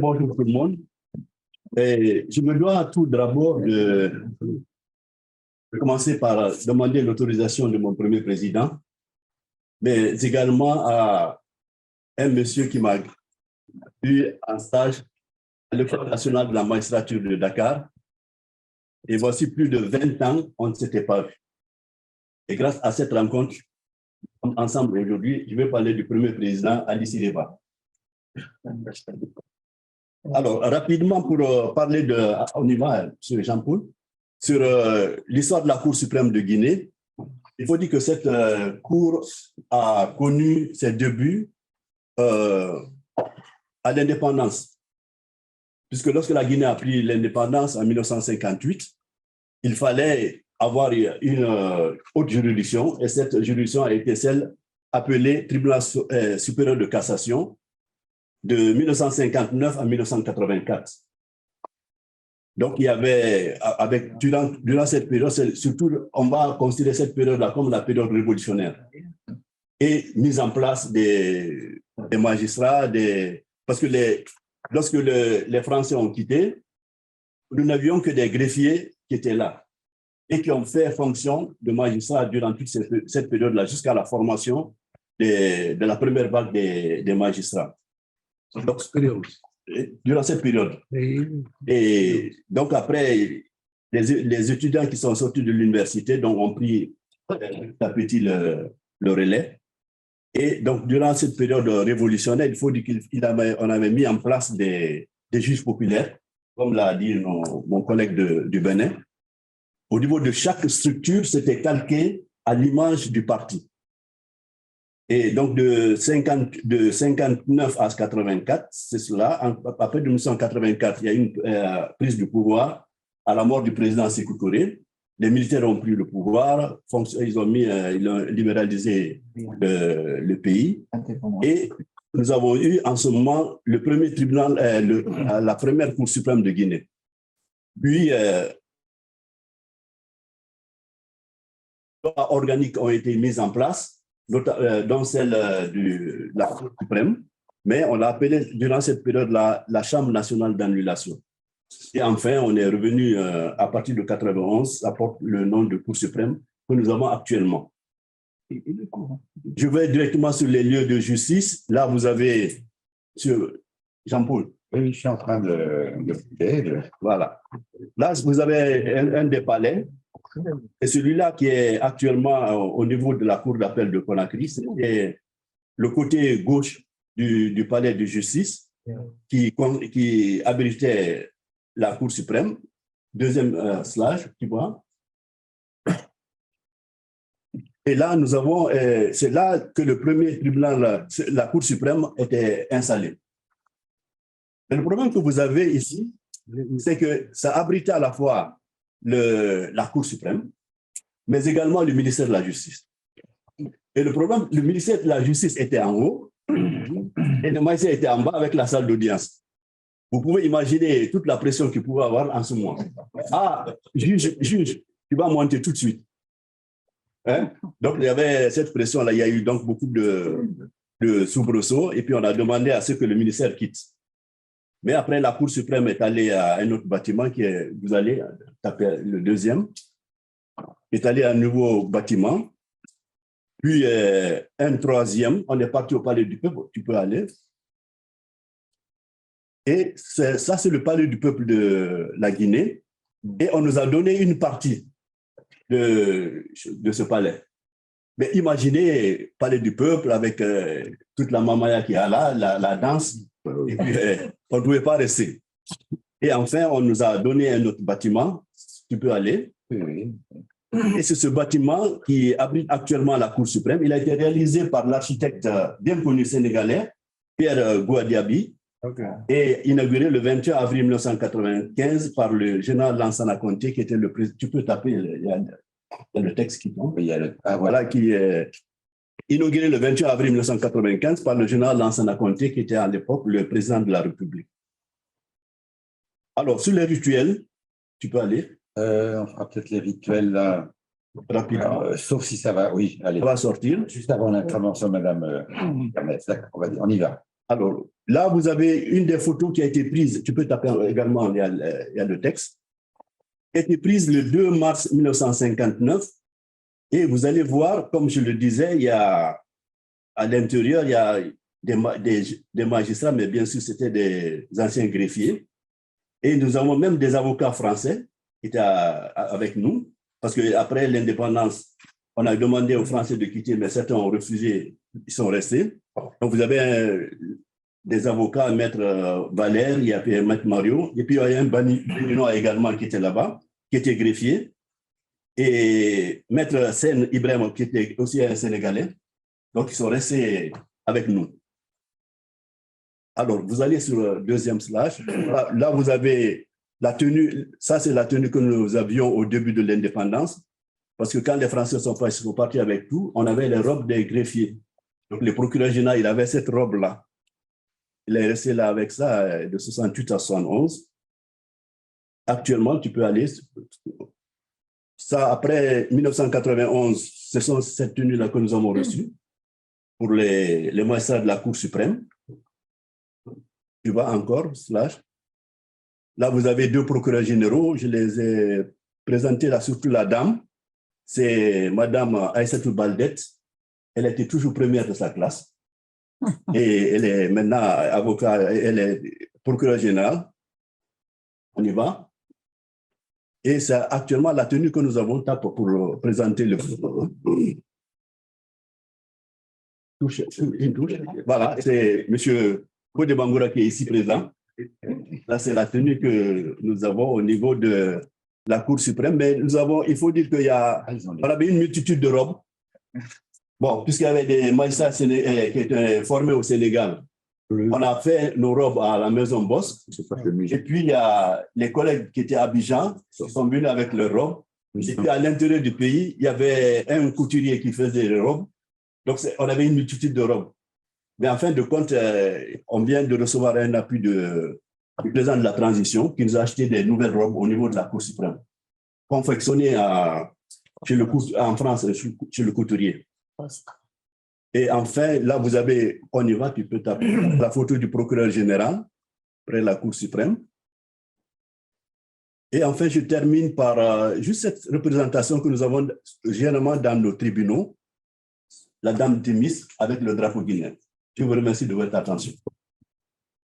bonjour tout le monde. Et je me dois tout d'abord de commencer par demander l'autorisation de mon premier président, mais également à un monsieur qui m'a eu en stage à l'École nationale de la magistrature de Dakar. Et voici plus de 20 ans, on ne s'était pas vu. Et grâce à cette rencontre, ensemble aujourd'hui, je vais parler du premier président, Ali Sireba. Alors, rapidement, pour parler de, on y va, M. Jean-Paul, sur l'histoire de la Cour suprême de Guinée. Il faut dire que cette Cour a connu ses débuts à l'indépendance. Puisque lorsque la Guinée a pris l'indépendance en 1958, il fallait avoir une haute juridiction, et cette juridiction a été celle appelée Tribunal supérieur de cassation de 1959 à 1984. Donc, il y avait, durant cette période, surtout, on va considérer cette période-là comme la période révolutionnaire. Et mise en place des magistrats, parce que lorsque les Français ont quitté, nous n'avions que des greffiers qui étaient là et qui ont fait fonction de magistrats durant toute cette période-là, jusqu'à la formation de la première vague des magistrats. Donc, durant cette période. Et donc, après, les étudiants qui sont sortis de l'université ont pris petit à petit le relais. Et donc, durant cette période révolutionnaire, il faut dire qu'on avait mis en place des juges populaires, comme l'a dit mon collègue du Bénin. Au niveau de chaque structure, c'était calqué à l'image du parti. Et donc, de 59 à 84, c'est cela. Après 1984, il y a eu une prise du pouvoir à la mort du président Sékou Touré. Les militaires ont pris le pouvoir, ils ont libéralisé le pays. Et nous avons eu en ce moment le premier tribunal, la première Cour suprême de Guinée. Puis, organiques ont été mises en place, dont celle de la Cour suprême, mais on l'a appelée durant cette période la Chambre nationale d'annulation. Et enfin, on est revenu à partir de 91, ça porte le nom de Cour suprême que nous avons actuellement. Je vais directement sur les lieux de justice. Là, vous avez, sur Jean-Paul. Oui, je suis en train de Voilà. Là, vous avez un des palais. Et celui-là qui est actuellement au niveau de la Cour d'appel de Conakry, c'est le côté gauche du palais de justice qui abritait la Cour suprême. Deuxième slide, tu vois. Et là, nous avons, c'est là que le premier tribunal, la Cour suprême, était installé. Mais le problème que vous avez ici, c'est que ça abritait à la fois la Cour suprême, mais également le ministère de la Justice. Et le problème, le ministère de la Justice était en haut et le magistrat était en bas avec la salle d'audience. Vous pouvez imaginer toute la pression qu'il pouvait avoir en ce moment. Ah, juge, tu vas monter tout de suite. Hein? Donc, il y avait cette pression-là. Il y a eu donc beaucoup de soubresauts et puis on a demandé à ce que le ministère quitte. Mais après, la Cour suprême est allée à un autre bâtiment qui est, vous allez taper le deuxième, est allé à un nouveau bâtiment, puis un troisième, on est parti au Palais du Peuple, tu peux aller. Et ça, c'est le Palais du Peuple de la Guinée, et on nous a donné une partie de ce palais. Mais imaginez, Palais du Peuple avec toute la mamaya qui est là, la danse, et puis on ne pouvait pas rester. Et enfin, on nous a donné un autre bâtiment, tu peux aller. Et c'est ce bâtiment qui abrite actuellement la Cour suprême. Il a été réalisé par l'architecte bien connu sénégalais, Pierre Gouadiaby, et inauguré le 21 avril 1995 par le général Lansana Conté, qui était le président. Tu peux taper, il y a le texte qui tombe. Voilà, qui est inauguré le 21 avril 1995 par le général Lansana Conté, qui était à l'époque le président de la République. Alors, sur les rituels, tu peux aller. On fera peut-être les rituels là. Rapidement. Sauf si ça va, oui, allez. Ça va sortir. Juste avant l'intervention de Madame Hermès, d'accord, on y va. Alors, là, vous avez une des photos qui a été prise, tu peux taper également, il y a le texte, qui a été prise le 2 mars 1959. Et vous allez voir, comme je le disais, il y a, à l'intérieur, il y a des magistrats, mais bien sûr, c'était des anciens greffiers. Et nous avons même des avocats français qui étaient avec nous, parce qu'après l'indépendance, on a demandé aux Français de quitter, mais certains ont refusé, ils sont restés. Donc, vous avez des avocats, Maître Valère, il y avait Maître Mario, et puis il y a un Béninois également qui était là-bas, qui était greffier, et Maître Sen Ibrahim, qui était aussi un Sénégalais. Donc, ils sont restés avec nous. Alors, vous allez sur le deuxième slash. Là, vous avez la tenue, ça c'est la tenue que nous avions au début de l'indépendance. Parce que quand les Français sont partis avec tout, on avait les robes des greffiers. Donc, le procureur général, il avait cette robe-là. Il est resté là avec ça de 68 à 71. Actuellement, tu peux aller. Ça, après 1991, ce sont cette tenue-là que nous avons reçue pour les magistrats de la Cour suprême. Tu vois encore, slash. Là, vous avez deux procureurs généraux. Je les ai présentés là, surtout la dame. C'est Madame Aïssatou Baldet. Elle était toujours première de sa classe. Et elle est maintenant avocate, elle est procureure générale. On y va. Et c'est actuellement la tenue que nous avons pour présenter le... Une touche. Voilà, c'est M. Kodé Bangoura qui est ici présent. Là, c'est la tenue que nous avons au niveau de la Cour suprême. Mais nous avons, il faut dire qu'il y a on avait une multitude de robes. Bon, puisqu'il y avait des magistrats qui étaient formés au Sénégal, on a fait nos robes à la Maison Bosque. Et puis, il y a les collègues qui étaient à Abidjan, qui sont venus avec leurs robes. Et puis, à l'intérieur du pays, il y avait un couturier qui faisait les robes. Donc, on avait une multitude de robes. Mais en fin de compte, on vient de recevoir un appui du président de la transition qui nous a acheté des nouvelles robes au niveau de la Cour suprême, confectionnées en France chez le couturier. Et enfin, là, vous avez, on y va, tu peux taper la photo du procureur général près de la Cour suprême. Et enfin, je termine par juste cette représentation que nous avons généralement dans nos tribunaux, la dame Timis avec le drapeau guinéen. Je vous remercie de votre attention.